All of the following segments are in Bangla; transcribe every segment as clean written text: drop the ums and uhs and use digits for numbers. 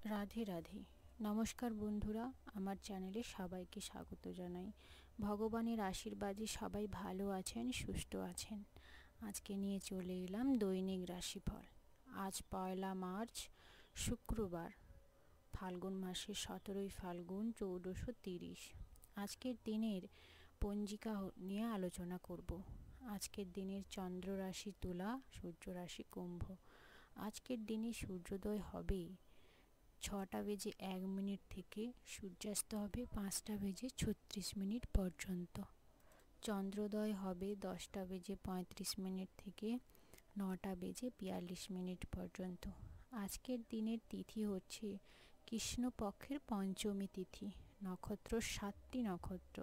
রাধে রাধে। নমস্কার বন্ধুরা, আমার চ্যানেলে সবাইকে স্বাগত জানাই। ভগবানের আশীর্বাদে সবাই ভালো আছেন, সুস্থ আছেন। আজকে নিয়ে চলে এলাম দৈনিক রাশিফল। আজ 1 মার্চ, শুক্রবার, ফাল্গুন মাসের 17 ফাল্গুন 1430। আজকের দিনের পঞ্জিকা নিয়ে আলোচনা করব। আজকের দিনের চন্দ্র রাশি তুলা, সূর্য রাশি কুম্ভ। আজকের দিনে সূর্যোদয় হবে 6:01 থেকে সূর্যাস্ত হবে 5:36 পর্যন্ত। চন্দ্রোদয় হবে 10:35 থেকে 9:42 পর্যন্ত। আজকের দিনের তিথি হচ্ছে কৃষ্ণপক্ষের পঞ্চমী তিথি। নক্ষত্র 7টি নক্ষত্র।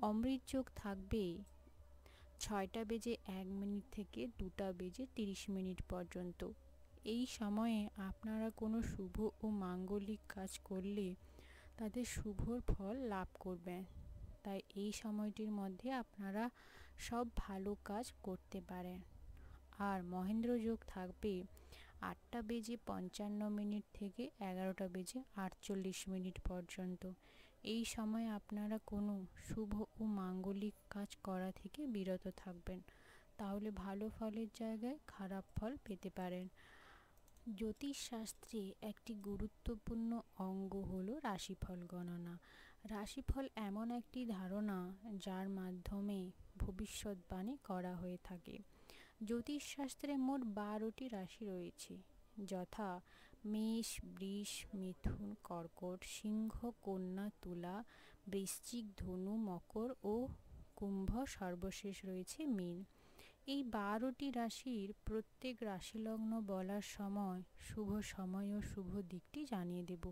অমৃত যোগ থাকবে 6:01 থেকে 2:30 পর্যন্ত। এই সময়ে আপনারা কোনো শুভ ও মাঙ্গলিক কাজ করলে তাদের শুভ ফল লাভ করবেন। তাই এই সময়টির মধ্যে আপনারা সব ভালো কাজ করতে পারেন। আর মহেন্দ্র যোগ থাকবে 8:55 থেকে 11:48 পর্যন্ত। এই সময় আপনারা কোনো শুভ ও মাঙ্গলিক কাজ করা থেকে বিরত থাকবেন, তাহলে ভালো ফলের জায়গায় খারাপ ফল পেতে পারেন। জ্যোতিষশাস্ত্রে একটি গুরুত্বপূর্ণ অঙ্গ হল রাশিফল গণনা। রাশিফল এমন একটি ধারণা যার মাধ্যমে ভবিষ্যৎবাণী করা হয়ে থাকে। জ্যোতিষশাস্ত্রে মোট 12টি রাশি রয়েছে, যথা মেষ, বৃষ, মিথুন, কর্কট, সিংহ, কন্যা, তুলা, বৃশ্চিক, ধনু, মকর ও কুম্ভ, সর্বশেষ রয়েছে মীন। এই 12টি রাশির প্রত্যেক রাশিলগ্ন বলার সময় শুভ সময় ও শুভ দিকটি জানিয়ে দেব।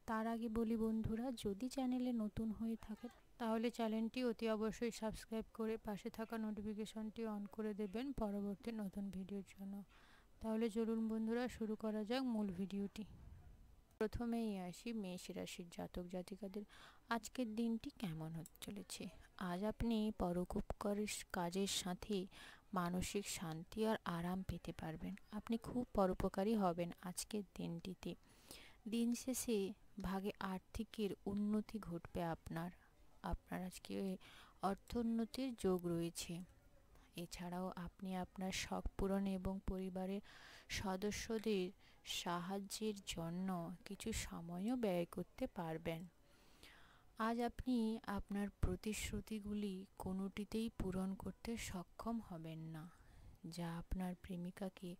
তার আগে বলি বন্ধুরা, যদি চ্যানেলে নতুন হয়ে থাকে তাহলে চ্যানেলটি অতি অবশ্যই সাবস্ক্রাইব করে পাশে থাকা নোটিফিকেশনটি অন করে দেবেন পরবর্তী নতুন ভিডিওর জন্য। তাহলে চলুন বন্ধুরা, শুরু করা যাক মূল ভিডিওটি। প্রথমেই আসি মেষ রাশির জাতক জাতিকাদের আজকের দিনটি কেমন হতে চলেছে। আজ আপনি পরোপকারের কাজের সাথে মানসিক শান্তি আর আরাম পেতে পারবেন। আপনি খুব পরোপকারী হবেন আজকের দিনটিতে। দিন শেষে ভাগে আর্থিকের উন্নতি ঘটবে। আপনার আজকে অর্থোন্নতির যোগ রয়েছে। এছাড়াও আপনি আপনার শখ পূরণ এবং পরিবারের সদস্যদের সাহায্যের জন্য কিছু সময়ও ব্যয় করতে পারবেন। আজ আপনি আপনার প্রতিশ্রুতিগুলি কোনোটিতেই পূরণ করতে সক্ষম হবেন না, যা আপনার প্রেমিকাকে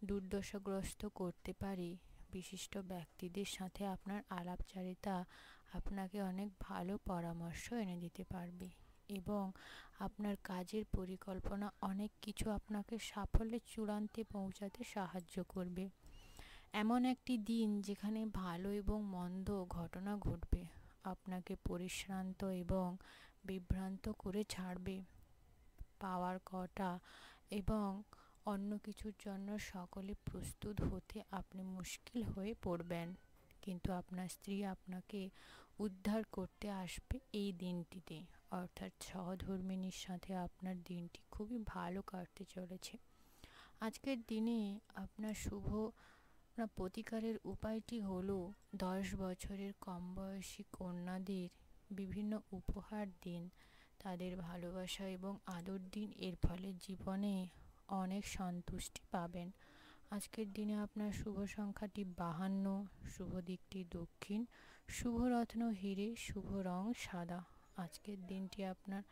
দুর্দশাগ্রস্ত করতে পারে। বিশিষ্ট ব্যক্তিদের সাথে আপনার আলাপচারিতা আপনাকে অনেক ভালো পরামর্শ এনে দিতে পারবে এবং আপনার কাজের পরিকল্পনা অনেক কিছু আপনাকে সাফল্যের চূড়ান্তে পৌঁছাতে সাহায্য করবে। এমন একটি দিন যেখানে ভালো এবং মন্দ ঘটনা ঘটবে, আপনাকে পরিশ্রান্ত এবং বিভ্রান্ত করে ছাড়বে। পাওয়ার কটা এবং অন্য কিছুর জন্য সকলে প্রস্তুত হতে আপনি মুশকিল হয়ে পড়বেন, কিন্তু আপনার স্ত্রী আপনাকে উদ্ধার করতে আসবে এই দিনটিতে। অর্থাৎ সহধর্মিণীর সাথে আপনার দিনটি খুবই ভালো কাটতে চলেছে। আজকের দিনে আপনার শুভ প্রতিকারের উপায়টি হলো 10 বছরের কম বয়সী কন্যাদের বিভিন্ন উপহার দিন, তাদের ভালোবাসা এবং আদর দিন। এর ফলে জীবনে অনেক সন্তুষ্টি পাবেন। আজকের দিনে আপনার শুভ সংখ্যাটি 52, শুভ দিকটি দক্ষিণ, শুভ রত্ন হিরে, শুভ রং সাদা। আজকের দিনটি আপনার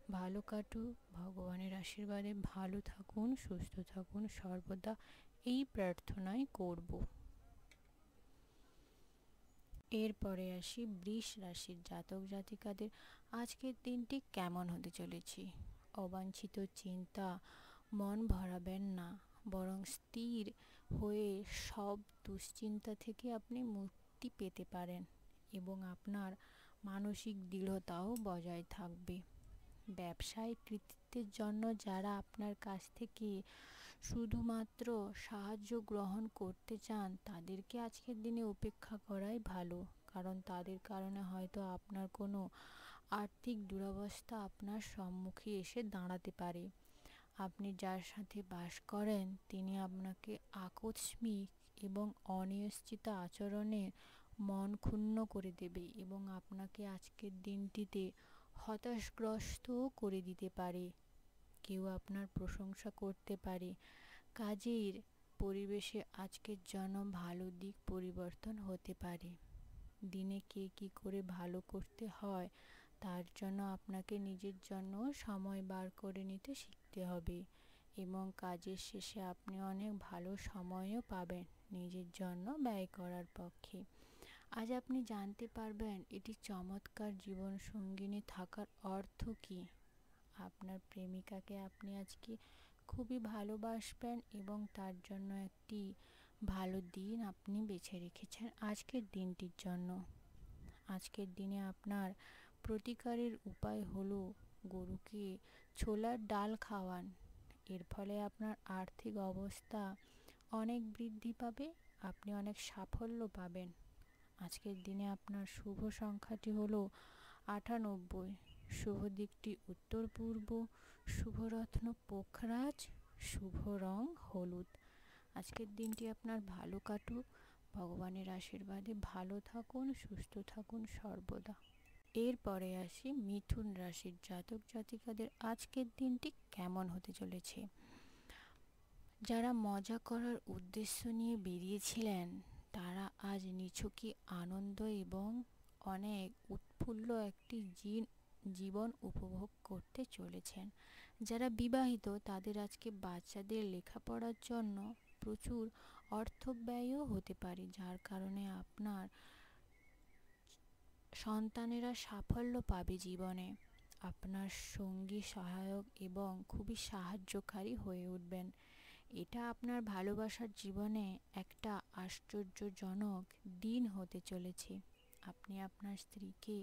ভালো কাটুক। ভগবানের আশীর্বাদে ভালো থাকুন, সুস্থ থাকুন সর্বদা, এই প্রার্থনাই করব। এরপরে আসি বৃষ রাশির জাতক জাতিকাদের আজকের দিনটি কেমন হতে চলেছে। অবাঞ্ছিত চিন্তা মন ভরাবেন না, বরং স্থির হয়ে সব দুশ্চিন্তা থেকে আপনি মুক্তি পেতে পারেন এবং আপনার মানসিক দৃঢ়তাও বজায় থাকবে। ব্যবসায় কৃতিত্বের জন্য যারা আপনার কাছ থেকে শুধুমাত্র সাহায্য গ্রহণ করতে চান, তাদেরকে আজকের দিনে উপেক্ষা করাই ভালো, কারণ তাদের কারণে হয়তো আপনার কোনো আর্থিক দুরবস্থা আপনার সম্মুখে এসে দাঁড়াতে পারে। আপনি যার সাথে বাস করেন তিনি আপনাকে আকস্মিক এবং অনিশ্চিত আচরণে মন ক্ষুণ্ণ করে দেবে এবং আপনাকে আজকের দিনটিতে হতাশগ্রস্তও করে দিতে পারে। কেউ আপনার প্রশংসা করতে পারে। কাজের পরিবেশে আজকের জন্য ভালো দিক পরিবর্তন হতে পারে। দিনে কে কী করে ভালো করতে হয় তার জন্য আপনাকে নিজের জন্য সময় বার করে নিতে শিখতে হবে এবং কাজের শেষে আপনি অনেক ভালো সময়ও পাবেন নিজের জন্য ব্যয় করার পক্ষে। আজ আপনি জানতে পারবেন এটি চমৎকার জীবনসঙ্গিনী থাকার অর্থ কী। আপনার প্রেমিকাকে আপনি আজকে খুবই ভালোবাসবেন এবং তার জন্য একটি ভালো দিন আপনি বেছে রেখেছেন আজকের দিনটির জন্য। আজকের দিনে আপনার প্রতিকারের উপায় হলো গরুকে ছোলার ডাল খাওয়ান। এর ফলে আপনার আর্থিক অবস্থা অনেক বৃদ্ধি পাবে, আপনি অনেক সাফল্য পাবেন। আজকের দিনে আপনার শুভ সংখ্যাটি হলো 98, শুভ দিকটি উত্তর পূর্ব, শুভরত্ন পোখরাজ, শুভ রং হলুদ। আজকের দিনটি আপনার ভালো কাটুক, ভগবানের আশীর্বাদে ভালো থাকুন, সুস্থ থাকুন সর্বদা। এরপরে আসি মিথুন রাশির জাতক জাতিকাদের আজকের দিনটি কেমন হতে চলেছে। যারা মজা করার উদ্দেশ্য নিয়ে বেরিয়েছিলেন তারা আজ নিছকই আনন্দ এবং অনেক উৎফুল্ল একটি জীবন উপভোগ করতে চলেছেন। যারা বিবাহিত তাদের আজকে বাচ্চাদের লেখাপড়ার জন্য প্রচুর অর্থ ব্যয়ও হতে পারে, যার কারণে আপনার সন্তানেরা সাফল্য পাবে জীবনে। আপনার সঙ্গী সহায়ক এবং খুবই সাহায্যকারী হয়ে উঠবেন। এটা আপনার ভালোবাসার জীবনে একটা আশ্চর্যজনক দিন হতে চলেছে। আপনি আপনার স্ত্রীকে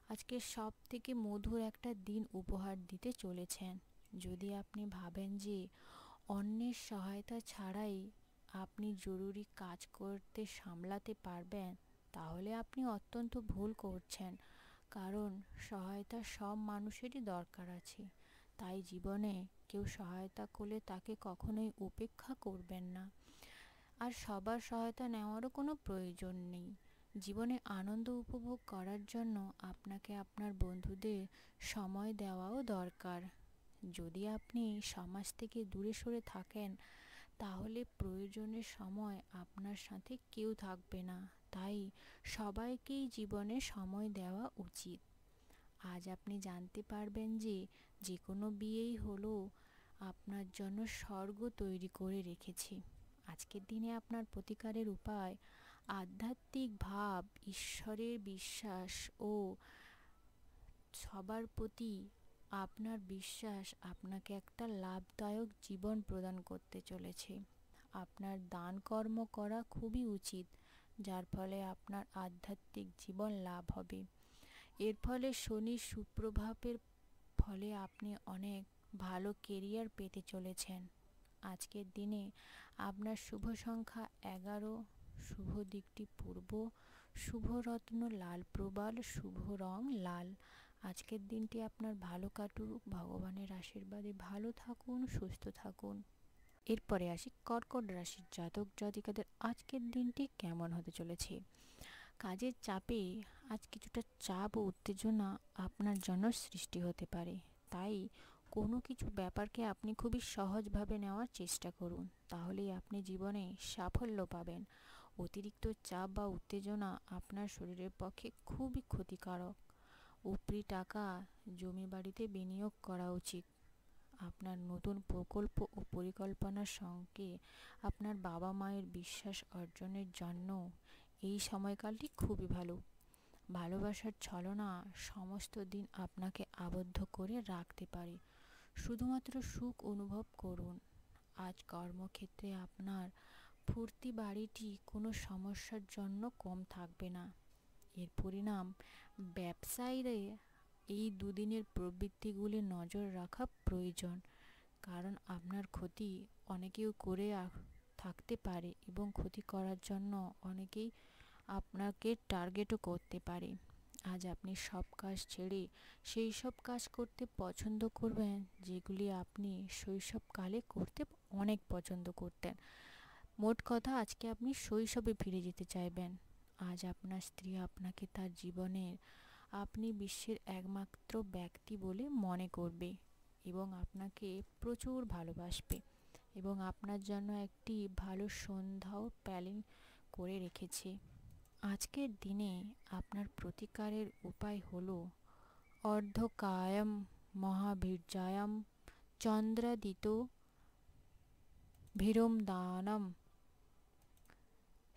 আজকে সব থেকে মধুর একটা দিন উপহার দিতে চলেছেন। যদি আপনি ভাবেন যে অন্যের সহায়তা ছাড়াই আপনি জরুরি কাজ করতে সামলাতে পারবেন, তাহলে আপনি অত্যন্ত ভুল করছেন, কারণ সহায়তা সব মানুষেরই দরকার আছে। তাই জীবনে কেউ সহায়তা করলে তাকে কখনোই উপেক্ষা করবেন না, আর সবার সহায়তা নেওয়ারও কোনো প্রয়োজন নেই। জীবনে আনন্দ উপভোগ করার জন্য আপনাকে আপনার বন্ধুদের সময় দেওয়াও দরকার। যদি আপনি সমাজ থেকে দূরে সরে থাকেন তাহলে প্রয়োজনের সময় আপনার সাথে কেউ থাকবে না, তাই সবাইকেই জীবনে সময় দেওয়া উচিত। আজ আপনি জানতে পারবেন যে যে কোনো বিয়েই হলো আপনার জন্য স্বর্গ তৈরি করে রেখেছে। আজকের দিনে আপনার প্রতিকারের উপায় আধ্যাত্মিক ভাব, ঈশ্বরের বিশ্বাস ও সবার প্রতি আপনার বিশ্বাস আপনাকে একটা লাভদায়ক জীবন প্রদান করতে চলেছে। আপনার দান কর্ম করা খুবই উচিত, যার ফলে আপনার আধ্যাত্মিক জীবন লাভ হবে। এর ফলে শনির সুপ্রভাবের ফলে আপনি অনেক ভালো কেরিয়ার পেতে চলেছেন। আজকের দিনে আপনার শুভ সংখ্যা 11, শুভ দিকটি পূর্ব, শুভরত্ন লাল প্রবাল, শুভ রং লাল। আজকের দিনটি আপনার ভালো কাটুক, ভগবানের আশীর্বাদে ভালো থাকুন, সুস্থ থাকুন। এরপরে আসি কর্কট রাশির জাতক জাতিকাদের আজকের দিনটি কেমন হতে চলেছে। কাজের চাপে আজ কিছুটা চাপ ও উত্তেজনা আপনার জন্য সৃষ্টি হতে পারে, তাই কোনো কিছু ব্যাপারকে আপনি খুবই সহজভাবে নেওয়ার চেষ্টা করুন, তাহলেই আপনি জীবনে সাফল্য পাবেন। অতিরিক্ত চাপ বা উত্তেজনা আপনার শরীরের পক্ষে খুবই ক্ষতিকারক। উপরি টাকা জমি বাড়িতে বিনিয়োগ করা উচিত। আপনার নতুন প্রকল্প ও পরিকল্পনার সঙ্গে আপনার বাবা মায়ের বিশ্বাস অর্জনের জন্য এই সময়কালটি খুবই ভালো। ভালোবাসার ছলনা সমস্ত দিন আপনাকে আবদ্ধ করে রাখতে পারে। শুধুমাত্র সুখ অনুভব করুন। আজ কর্মক্ষেত্রে আপনার ফুর্তি বাড়িটি কোনো সমস্যার জন্য কম থাকবে না। এর পরিণাম ব্যবসায়ীরা এই দুদিনের প্রবৃত্তিগুলি নজর রাখা প্রয়োজন, কারণ আপনার ক্ষতি অনেকেও করে থাকতে পারে এবং ক্ষতি করার জন্য অনেকেই আপনাকে টার্গেটও করতে পারে। আজ আপনি সব কাজ ছেড়ে সেই সব কাজ করতে পছন্দ করবেন যেগুলি আপনি শৈশবকালে করতে অনেক পছন্দ করতেন। মোট কথা, আজকে আপনি শৈশবে ফিরে যেতে চাইবেন। আজ আপনার স্ত্রী আপনাকে তার জীবনের আপনি বিশ্বের একমাত্র ব্যক্তি বলে মনে করবে এবং আপনাকে প্রচুর ভালোবাসবে এবং আপনার জন্য একটি ভালো সন্ধ্যাও প্ল্যান করে রেখেছে। আজকের দিনে আপনার প্রতিকারের উপায় হলো অর্ধকায়ম মহাবীর্যায়াম চন্দ্রাদিত ভীরমদানম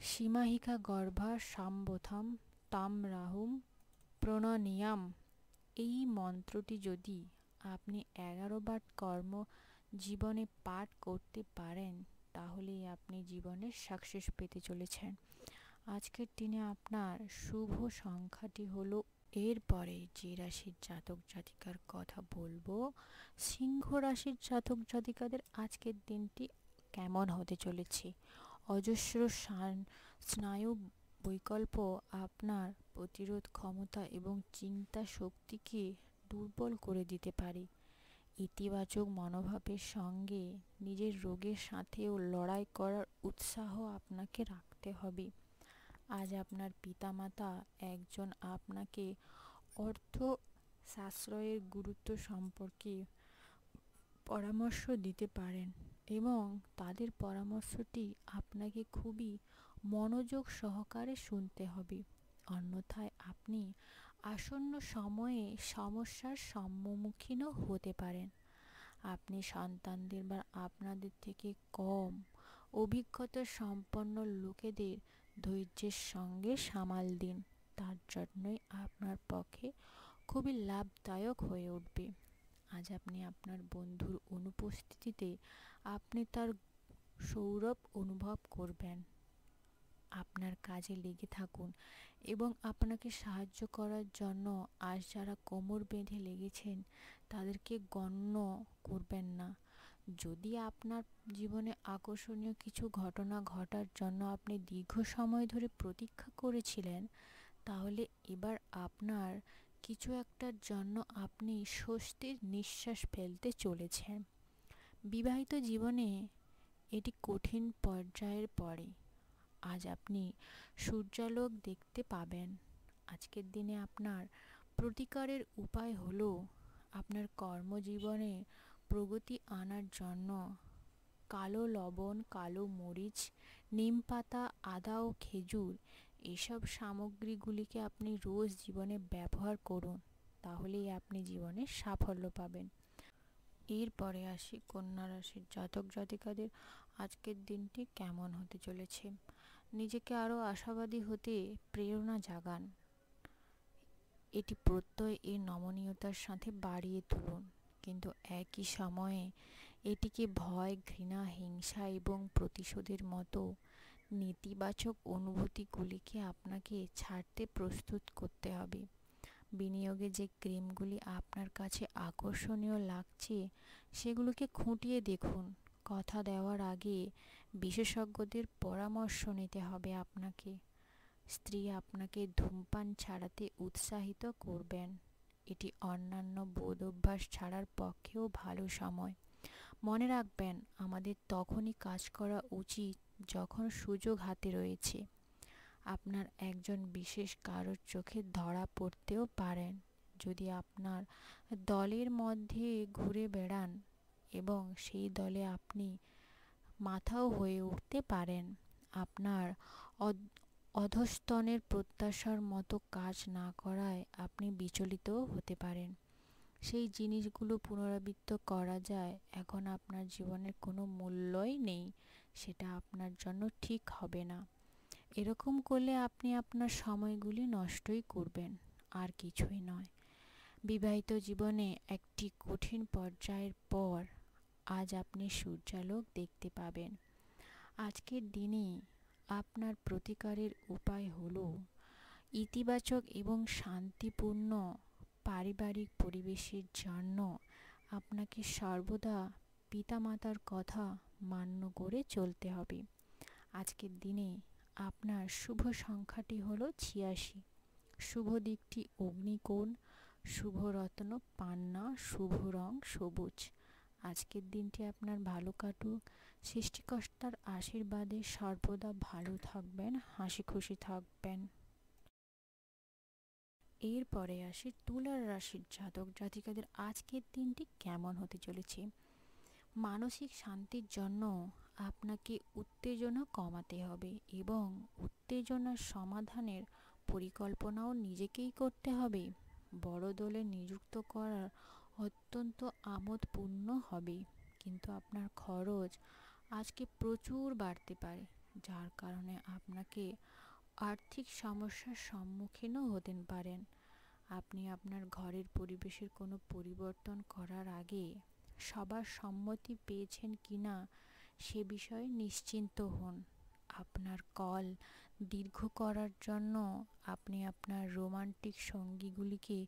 সীমাহিকা গর্ভা সাম্বথম তাম রাহুম প্রণনিয়াম। এই মন্ত্রটি যদি আপনি 11 বার কর্ম জীবনে পাঠ করতে পারেন, তাহলেই আপনি জীবনে সাকসেস পেতে চলেছেন। আজকের দিনে আপনার শুভ সংখ্যাটি হলো, এরপরে যে রাশির জাতক জাতিকার কথা বলবো, সিংহ রাশির জাতক জাতিকাদের আজকের দিনটি কেমন হতে চলেছে। অজস্র স্নায়ু বৈকল্প আপনার প্রতিরোধ ক্ষমতা এবং চিন্তা শক্তিকে দুর্বল করে দিতে পারে। ইতিবাচক মনোভাবের সঙ্গে নিজের রোগের সাথেও লড়াই করার উৎসাহ আপনাকে রাখতে হবে। আজ আপনার পিতামাতা একজন আপনাকে অর্থ সাশ্রয়ের গুরুত্ব সম্পর্কে পরামর্শ দিতে পারেন এবং তাদের পরামর্শটি আপনাকে খুবই মনোযোগ সহকারে শুনতে হবে। অন্যথায় আপনি আসন্ন সময়ে সমস্যার সম্মুখীনও হতে পারেন। আপনি সন্তানদের বা আপনাদের থেকে কম অভিজ্ঞতা সম্পন্ন লোকেদের ধৈর্যের সঙ্গে সামাল দিন, তার জন্যই আপনার পক্ষে খুবই লাভদায়ক হয়ে উঠবে। আজ আপনি আপনার বন্ধুর অনুপস্থিতিতে আপনি তার সৌরভ অনুভব করবেন। আপনার কাজে লেগে থাকুন এবং আপনাকে সাহায্য করার জন্য আজ যারা কোমর বেঁধে লেগেছেন তাদেরকে গণ্য করবেন না। যদি আপনার জীবনে আকর্ষণীয় কিছু ঘটনা ঘটার জন্য আপনি দীর্ঘ সময় ধরে প্রতীক্ষা করেছিলেন, তাহলে এবার আপনার কিছু একটার জন্য আপনি স্বস্তির নিঃশ্বাস ফেলতে চলেছেন। বিবাহিত জীবনে এটি কঠিন পর্যায়ের পরে আজ আপনি সূর্যালোক দেখতে পাবেন। আজকের দিনে আপনার প্রতিকারের উপায় হলো আপনার কর্মজীবনে প্রগতি আনার জন্য কালো লবণ, কালো মরিচ, নিম পাতা, আদা ও খেজুর এসব সামগ্রীগুলিকে আপনি রোজ জীবনে ব্যবহার করুন, তাহলেই আপনি জীবনে সাফল্য পাবেন। এরপরে আসি কন্যা রাশির জাতক জাতিকাদের আজকের দিনটি কেমন হতে চলেছে। নিজেকে আরও আশাবাদী হতে প্রেরণা জাগান। এটি প্রত্যয় এর নমনীয়তার সাথে বাড়িয়ে তুলুন, কিন্তু একই সময়ে এটিকে ভয়, ঘৃণা, হিংসা এবং প্রতিশোধের মতো নেতিবাচক অনুভূতিগুলিকে আপনাকে ছাড়তে প্রস্তুত করতে হবে। বিনিয়োগে যে ক্রিমগুলি আপনার কাছে আকর্ষণীয় লাগছে সেগুলোকে খুঁটিয়ে দেখুন। কথা দেওয়ার আগে বিশেষজ্ঞদের পরামর্শ নিতে হবে আপনাকে। স্ত্রী আপনাকে ধূমপান ছাড়াতে উৎসাহিত করবেন। এটি অন্যান্য বদ অভ্যাস ছাড়ার পক্ষেও ভালো সময়। মনে রাখবেন, আমাদের তখনই কাজ করা উচিত যখন সুযোগ হাতে রয়েছে। আপনার একজন বিশেষ কারোর চোখে ধরা পড়তেও পারেন যদি আপনার দলের মধ্যে ঘুরে বেড়ান এবং সেই দলে আপনি মাথাও হয়ে উঠতে পারেন। আপনার অধস্তনের প্রত্যাশার মতো কাজ না করায় আপনি বিচলিতও হতে পারেন। সেই জিনিসগুলো পুনরাবৃত্ত করা যায়, এখন আপনার জীবনের কোনো মূল্যই নেই, সেটা আপনার জন্য ঠিক হবে না। এরকম করলে আপনি আপনার সময়গুলি নষ্টই করবেন, আর কিছুই নয়। বিবাহিত জীবনে একটি কঠিন পর্যায়ের পর আজ আপনি সূর্যালোক দেখতে পাবেন। আজকের দিনে আপনার প্রতিকারের উপায় হলো ইতিবাচক এবং শান্তিপূর্ণ পারিবারিক পরিবেশের জন্য আপনাকে সর্বদা পিতামাতার কথা মান্য করে চলতে হবে। আজকের দিনে আপনার শুভ সংখ্যাটি হলো 86, শুভ দিকটি অগ্নিকোণ, শুভ রত্ন পান্না, শুভ রং সবুজ। আজকের দিনটি আপনার ভালো কাটুক, সৃষ্টিকর্তার আশীর্বাদে সর্বদা ভালো থাকবেন, হাসি খুশি থাকবেন। এরপরে আসি তুলার রাশির জাতক জাতিকাদের আজকের দিনটি কেমন হতে চলেছে। মানসিক শান্তির জন্য আপনাকে উত্তেজনা কমাতে হবে এবং উত্তেজনার সমাধানের পরিকল্পনাও নিজেকেই করতে হবে। বড় দলে নিযুক্ত করার অত্যন্ত আমোদপূর্ণ হবে, কিন্তু আপনার খরচ আজকে প্রচুর বাড়তে পারে, যার কারণে আপনাকে আর্থিক সমস্যার সম্মুখীনও হতে পারেন। আপনি আপনার ঘরের পরিবেশের কোনো পরিবর্তন করার আগে সবার সম্মতি পেয়েছেন কিনা সে বিষয়ে নিশ্চিন্ত হন। আপনার কল দীর্ঘ করার জন্য আপনি আপনার রোমান্টিক সঙ্গীগুলিকে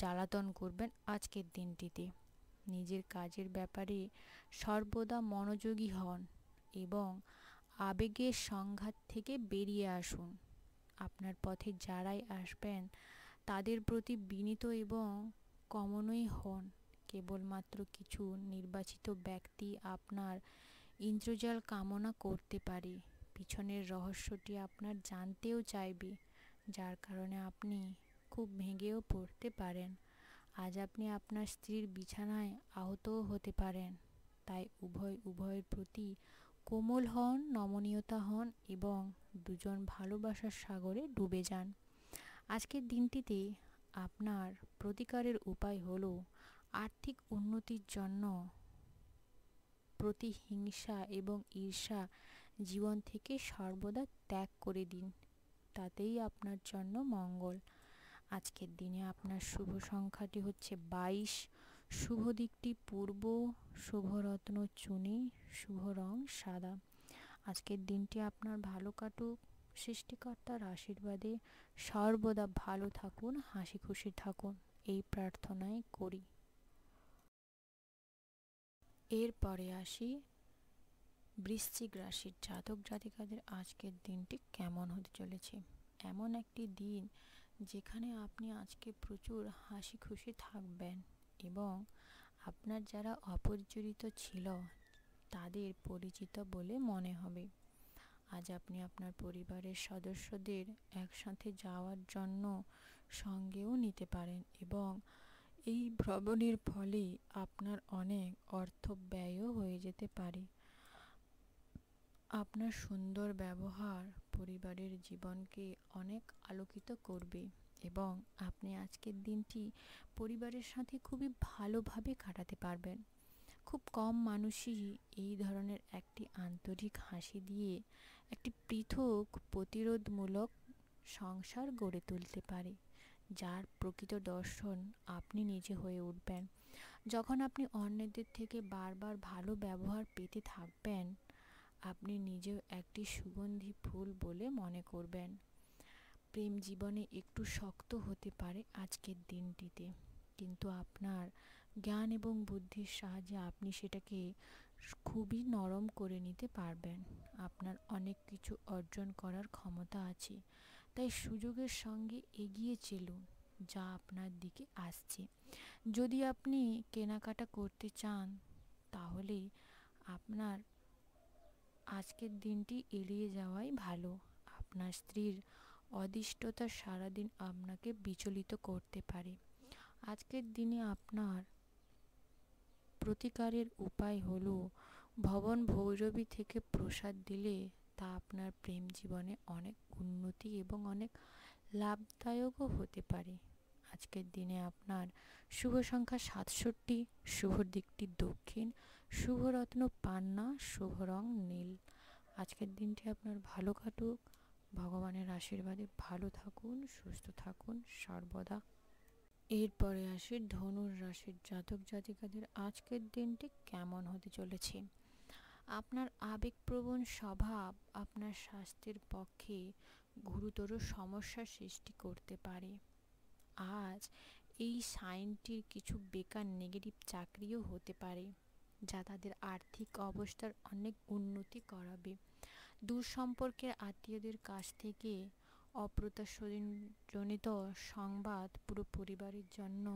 জ্বালাতন করবেন আজকের দিনটিতে। নিজের কাজের ব্যাপারে সর্বদা মনোযোগী হন এবং আবেগের সংঘাত থেকে বেরিয়ে আসুন। আপনার পথে যারাই আসবেন তাদের প্রতি বিনীত এবং কমনই হন। কেবলমাত্র কিছু নির্বাচিত ব্যক্তি আপনার ইন্দ্রজাল কামনা করতে পারে, পিছনের রহস্যটি আপনার জানতেও চাইবে, যার কারণে আপনি খুব ভেঙেও পড়তে পারেন। আজ আপনি আপনার স্ত্রীর বিছানায় আহতও হতে পারেন। তাই উভয়ের প্রতি কোমল হন, নমনীয়তা হন এবং দুজন ভালোবাসার সাগরে ডুবে যান। আজকের দিনটিতে আপনার প্রতিকারের উপায় হলো আর্থিক উন্নতির জন্য প্রতিহিংসা এবং ঈর্ষা জীবন থেকে সর্বদা ত্যাগ করে দিন, তাতেই আপনার জন্য মঙ্গল। আজকের দিনে আপনার শুভ সংখ্যাটি হচ্ছে 22, শুভ দিকটি পূর্ব, শুভরত্ন চুনি, শুভ রং সাদা। আজকের দিনটি আপনার ভালো কাটুক, সৃষ্টিকর্তার আশীর্বাদে সর্বদা ভালো থাকুন, হাসি খুশি থাকুন, এই প্রার্থনাই করি। এরপরে আসি বৃশ্চিক রাশির জাতক জাতিকাদের আজকের দিনটি কেমন হতে চলেছে। এমন একটি দিন যেখানে আপনি আজকে প্রচুর হাসি খুশি থাকবেন এবং আপনার যারা অপরিচিত ছিল তাদের পরিচিত বলে মনে হবে। আজ আপনি আপনার পরিবারের সদস্যদের একসাথে যাওয়ার জন্য সঙ্গেও নিতে পারেন এবং এই ভ্রমণের ফলে আপনার অনেক অর্থ ব্যয়ও হয়ে যেতে পারে। আপনার সুন্দর ব্যবহার পরিবারের জীবনকে অনেক আলোকিত করবে এবং আপনি আজকের দিনটি পরিবারের সাথে খুবই ভালোভাবে কাটাতে পারবেন। খুব কম মানুষই এই ধরনের একটি আন্তরিক হাসি দিয়ে একটি পৃথক প্রতিরোধমূলক সংসার গড়ে তুলতে পারে, যার প্রকৃত দর্শন আপনি নিজে হয়ে উঠবেন। যখন আপনি অন্যদের থেকে বারবার ভালো ব্যবহার পেতে থাকবেন, আপনি নিজেও একটি সুগন্ধি ফুল বলে মনে করবেন। প্রেম জীবনে একটু শক্ত হতে পারে আজকের দিনটিতে, কিন্তু আপনার জ্ঞান এবং বুদ্ধির সাহায্যে আপনি সেটাকে খুবই নরম করে নিতে পারবেন। আপনার অনেক কিছু অর্জন করার ক্ষমতা আছে, তাই সুযোগের সঙ্গে এগিয়ে চলুন যা আপনার দিকে আসছে। যদি আপনি কেনাকাটা করতে চান তাহলে আপনার আজকের দিনটি এড়িয়ে যাওয়াই ভালো। আপনার স্ত্রীর অদৃষ্টতা সারাদিন আপনাকে বিচলিত করতে পারে। আজকের দিনে আপনার প্রতিকারের উপায় হলো ভবন ভৈরবী থেকে প্রসাদ দিলে তা আপনার প্রেম জীবনে অনেক উন্নতি এবং অনেক লাভদায়কও হতে পারে। আজকের দিনে আপনার শুভ সংখ্যা 67, শুভ দিকটি দক্ষিণ, শুভরত্ন পান্না, শুভ রং নীল। আজকের দিনটি আপনার ভালো কাটুক, ভগবানের আশীর্বাদে ভালো থাকুন, সুস্থ থাকুন সর্বদা। এরপরে আসি ধনুর রাশির জাতক জাতিকাদের আজকের দিনটি কেমন হতে চলেছে। আপনার আবেগপ্রবণ স্বভাব আপনার স্বাস্থ্যের পক্ষে গুরুতর সমস্যার সৃষ্টি করতে পারে। আজ এই সাইনটির কিছু বেকার নেগেটিভ চাকরিও হতে পারে, যা তাদের আর্থিক অবস্থার অনেক উন্নতি করাবে। দূর সম্পর্কের আত্মীয়দের কাছ থেকে অপ্রত্যাশিত সংবাদ পুরো পরিবারের জন্য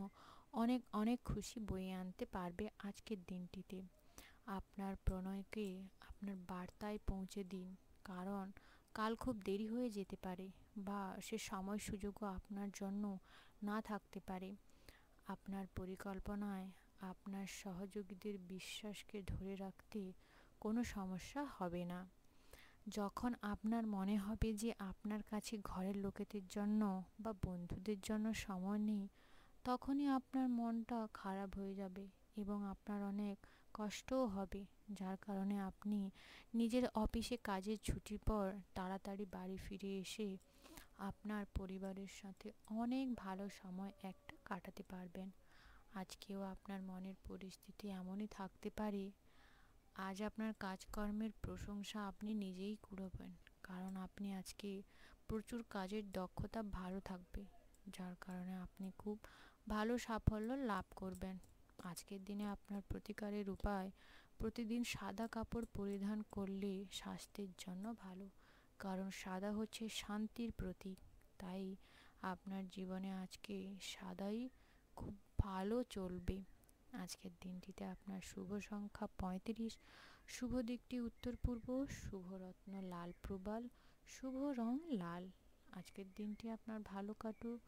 অনেক অনেক খুশি বয়ে আনতে পারবে আজকের দিনটিতে। আপনার প্রণয়কে আপনার বার্তায় পৌঁছে দিন, কারণ কাল খুব দেরি হয়ে যেতে পারে বা সে সময় সুযোগও আপনার জন্য না থাকতে পারে। আপনার পরিকল্পনায় আপনার সহযোগীদের বিশ্বাসকে ধরে রাখতে কোনো সমস্যা হবে না। যখন আপনার মনে হবে যে আপনার কাছে ঘরের লোকেদের জন্য বা বন্ধুদের জন্য সময় নেই, তখনই আপনার মনটা খারাপ হয়ে যাবে এবং আপনার অনেক কষ্টও হবে, যার কারণে আপনি নিজের অফিসে কাজের ছুটির পর তাড়াতাড়ি বাড়ি ফিরে এসে আপনার পরিবারের সাথে অনেক ভালো সময় একটা কাটাতে পারবেন। আজকেও আপনার মনের পরিস্থিতি এমনই থাকতে পারে। আজ আপনার কাজকর্মের প্রশংসা আপনি নিজেই কুড়াবেন, কারণ আপনি আজকে প্রচুর কাজের দক্ষতা ভালো থাকবে, যার কারণে আপনি খুব ভালো সাফল্য লাভ করবেন। আজকের দিনে আপনার প্রতিকারের উপায়: প্রতিদিন সাদা কাপড় পরিধান করলে স্বাস্থ্যের জন্য ভালো, কারণ সাদা হচ্ছে শান্তির প্রতীক। তাই আপনার জীবনে আজকে সাদাই খুব ভালো চলবে। আজকের দিনটিতে আপনার শুভ সংখ্যা 35, শুভ দিকটি উত্তর পূর্ব, শুভ রত্ন লাল প্রবাল, শুভ রং লাল। আজকের দিনটি আপনার ভালো কাটুক,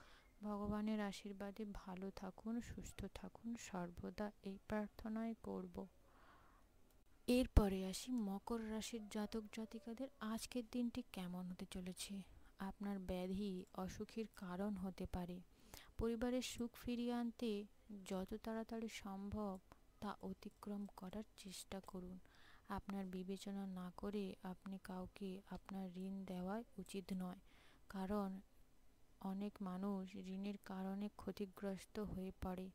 ভগবানের আশীর্বাদে ভালো থাকুন, সুস্থ থাকুন সর্বদা, এই প্রার্থনাই করব। এরপরে আসি মকর রাশির জাতক জাতিকাদের আজকের দিনটি কেমন হতে চলেছে। আপনার ব্যাধি অসুখের কারণ হতে পারে। পরিবারের সুখ ফিরিয়ে আনতে যত তাড়াতাড়ি সম্ভব তা অতিক্রম করার চেষ্টা করুন। আপনার বিবেচনা না করে আপনি কাউকে আপনার ঋণ দেওয়া উচিত নয়, কারণ অনেক মানুষ ঋণের কারণে ক্ষতিগ্রস্ত হয়ে পড়ে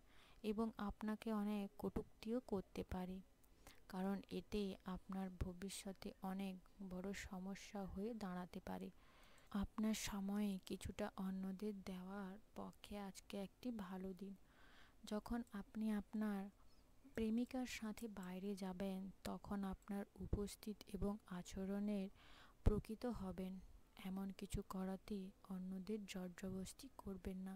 এবং আপনাকে অনেক কটূক্তিও করতে পারে, কারণ এতে আপনার ভবিষ্যতে অনেক বড় সমস্যা হয়ে দাঁড়াতে পারে। আপনার সময়ে কিছুটা অন্যদের দেওয়ার পক্ষে আজকে একটি ভালো দিন। যখন আপনি আপনার প্রেমিকার সাথে বাইরে যাবেন, তখন আপনার উপস্থিত এবং আচরণের প্রকৃত হবেন। এমন কিছু করাতে অন্যদের জবরদস্তি করবেন না।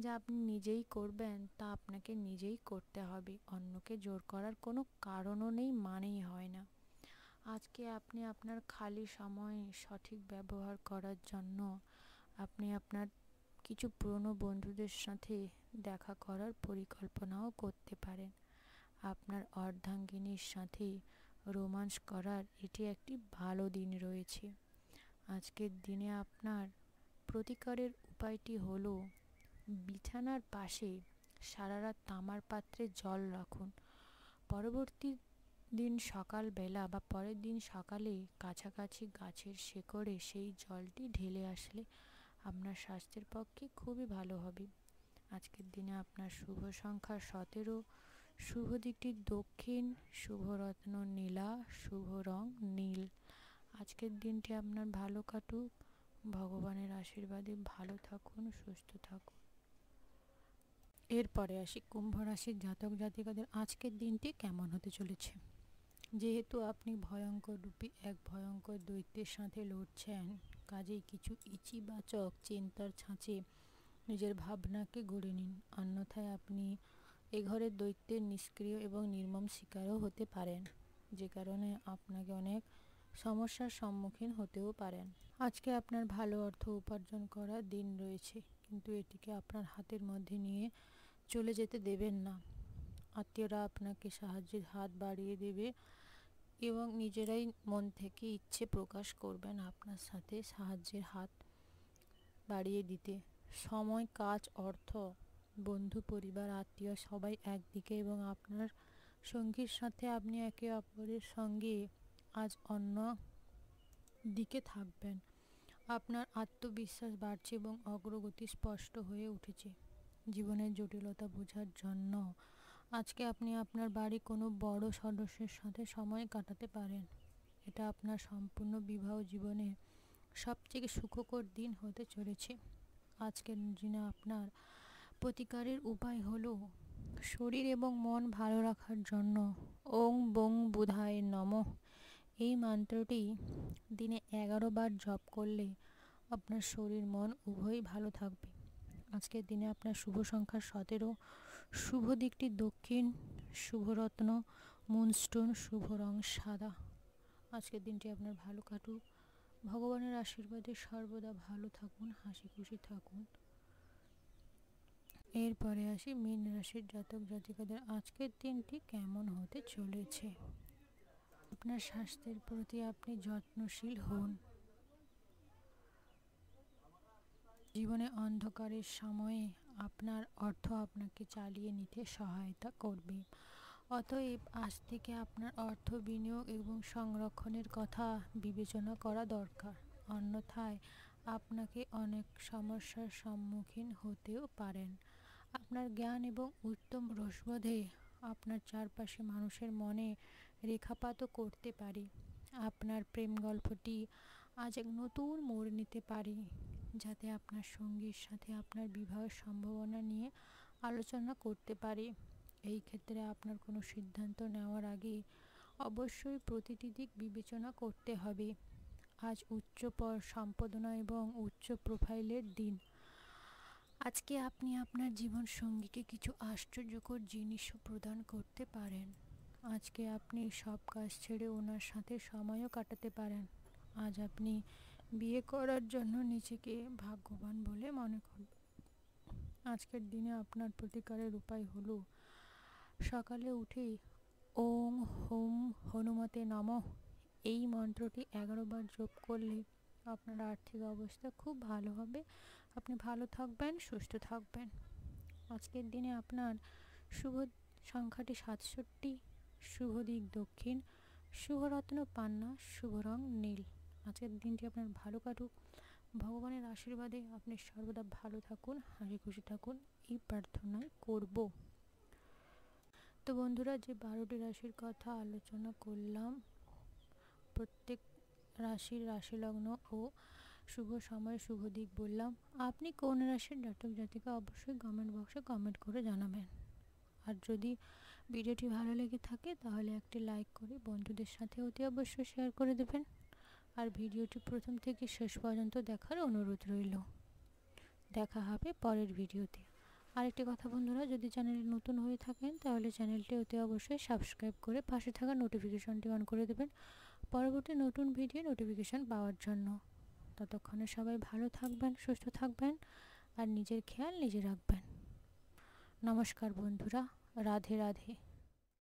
যা আপনি নিজেই করবেন তা আপনাকে নিজেই করতে হবে, অন্যকে জোর করার কোনো কারণও নেই, মানেই হয় না। আজকে আপনি আপনার খালি সময় সঠিক ব্যবহার করার জন্য আপনি আপনার কিছু পুরনো বন্ধুদের সাথে দেখা করার পরিকল্পনাও করতে পারেন। আপনার অর্ধাঙ্গিনীর সাথে রোমান্স করার এটি একটি ভালো দিন রয়েছে। আজকের দিনে আপনার প্রতিকারের উপায়টি হলো বিছানার পাশে সারা রাত তামার পাত্রে জল রাখুন। পরবর্তী দিন সকালবেলা বা পরের দিন সকালে কাছাকাছি গাছের শেকড়ে সেই জলটি ঢেলে আসলে আপনার স্বাস্থ্যের পক্ষে খুবই ভালো হবে। আজকের দিনে আপনার শুভ সংখ্যা 17, শুভ দিকটি দক্ষিণ, শুভ রত্ন নীলা, শুভ রং নীল। আজকের দিনটি আপনার ভালো কাটুক, ভগবানের আশীর্বাদে ভালো থাকুন, সুস্থ থাকুন। এরপরে আসি কুম্ভ রাশির জাতক জাতিকাদের আজকের দিনটি কেমন হতে চলেছে। যেহেতু আপনি ভয়ঙ্কর রূপী এক ভয়ঙ্কর দৈত্যের সাথে লড়ছেন, কাজেই কিছু ইতিবাচক চিন্তার ছাঁচে নিজের ভাবনাকে গড়ে নিন, অন্যথায় আপনি এ ঘরের দৈত্যের নিষ্ক্রিয় এবং নির্মম শিকারও হতে পারেন, যে কারণে আপনাকে অনেক সমস্যার সম্মুখীন হতেও পারেন। আজকে আপনার ভালো অর্থ উপার্জন করার দিন রয়েছে, কিন্তু এটিকে আপনার হাতের মধ্যে নিয়ে চলে যেতে দেবেন না। আত্মীয়রা আপনাকে সাহায্যের হাত বাড়িয়ে দেবে এবং নিজেরাই মন থেকে ইচ্ছে প্রকাশ করবেন আপনার সাথে সাহায্যের হাত বাড়িয়ে দিতে। সময়, কাজ, অর্থ, বন্ধু, পরিবার, আত্মীয় সবাই একদিকে এবং আপনার সঙ্গীর সাথে আপনি একে অপরের সঙ্গে আজ অন্য দিকে থাকবেন। আপনার আত্মবিশ্বাস বাড়ছে এবং অগ্রগতি স্পষ্ট হয়ে উঠেছে। জীবনের জটিলতা বোঝার জন্য আজকে আপনি আপনার বাড়ির কোনো বড় সদস্যের সাথে সময় কাটাতে পারেন। এটা আপনার সম্পূর্ণ বিবাহ জীবনে সবথেকে সুখকর দিন হতে চলেছে। আজকের দিনে আপনার প্রতিকারের উপায় হলো শরীর এবং মন ভালো রাখার জন্য ওং বং বুধায় নমঃ এই মন্ত্রটি দিনে 11 বার জপ করলে আপনার শরীর মন উভয়ই ভালো থাকবে। আজকের দিনে আপনার শুভ সংখ্যা 17, শুভ দিকটি দক্ষিণ, শুভ রত্ন মুনস্টোন, শুভ রং সাদা। আজকের দিনটি আপনার ভালো কাটুক, ভগবানের আশীর্বাদে সর্বদা ভালো থাকুন, হাসি খুশি থাকুন। এরপরে আসি মীন রাশির জাতক জাতিকাদের আজকের দিনটি কেমন হতে চলেছে। আপনার স্বাস্থ্যের প্রতি আপনি যত্নশীল হন। জীবনে অন্ধকারের সময়ে আপনার অর্থ আপনাকে চালিয়ে নিতে সহায়তা করবে। অতএব আজ থেকে আপনার অর্থ বিনিয়োগ এবং সংরক্ষণের কথা বিবেচনা করা দরকার, অন্যথায় আপনাকে অনেক সমস্যার সম্মুখীন হতেও পারেন। আপনার জ্ঞান এবং উত্তম রসবোধে আপনার চারপাশে মানুষের মনে রেখাপাতও করতে পারে। আপনার প্রেম গল্পটি আজ এক নতুন মোড় নিতে পারে, যাতে আপনার সঙ্গীর সাথে আপনার বিবাহের সম্ভাবনা নিয়ে আলোচনা করতে পারে। এই ক্ষেত্রে আপনার কোনো সিদ্ধান্ত নেওয়ার আগে অবশ্যই প্রতিটি দিক বিবেচনা করতে হবে। আজ উচ্চ সম্পাদনা এবং উচ্চ প্রোফাইলের দিন। আজকে আপনি আপনার জীবন সঙ্গীকে কিছু আশ্চর্যকর জিনিসও প্রদান করতে পারেন। আজকে আপনি সব কাজ ছেড়ে ওনার সাথে সময়ও কাটাতে পারেন। আজ আপনি বিয়ে করার জন্য নিজেকে ভাগ্যবান বলে মনে করবেন। আজকের দিনে আপনার প্রতিকারের উপায় হলো সকালে উঠে ওং হোম হনুমতে নমঃ এই মন্ত্রটি 11 বার জপ করলে আপনার আর্থিক অবস্থা খুব ভালো হবে। আপনি ভালো থাকবেন, সুস্থ থাকবেন। আজকের দিনে আপনার শুভ সংখ্যাটি 67, শুভ দিক দক্ষিণ, শুভরত্ন পান্না, শুভ রং নীল। আজকের দিনটি আপনার ভালো কাটুক, ভগবানের আশীর্বাদে আপনি সর্বদা ভালো থাকুন, হাসি খুশি থাকুন, এই প্রার্থনাই করব। তো বন্ধুরা, যে 12টি রাশির কথা আলোচনা করলাম, প্রত্যেক রাশির রাশি লগ্ন ও শুভ সময় শুভ দিক বললাম। আপনি কোন রাশির জাতক জাতিকা অবশ্যই কমেন্ট বক্সে কমেন্ট করে জানাবেন। আর যদি ভিডিওটি ভালো লেগে থাকে তাহলে একটি লাইক করে বন্ধুদের সাথে অতি অবশ্যই শেয়ার করে দেবেন। আর ভিডিওটি প্রথম থেকে শেষ পর্যন্ত দেখার অনুরোধ রইল। দেখা হবে পরের ভিডিওতে। আরেকটি কথা বন্ধুরা, যদি চ্যানেলে নতুন হয়ে থাকেন তাহলে চ্যানেলটি অতি অবশ্যই সাবস্ক্রাইব করে পাশে থাকা নোটিফিকেশনটি অন করে দেবেন পরবর্তী নতুন ভিডিও নোটিফিকেশন পাওয়ার জন্য। ততক্ষণে সবাই ভালো থাকবেন, সুস্থ থাকবেন আর নিজের খেয়াল নিজে রাখবেন। নমস্কার বন্ধুরা, রাধে রাধে।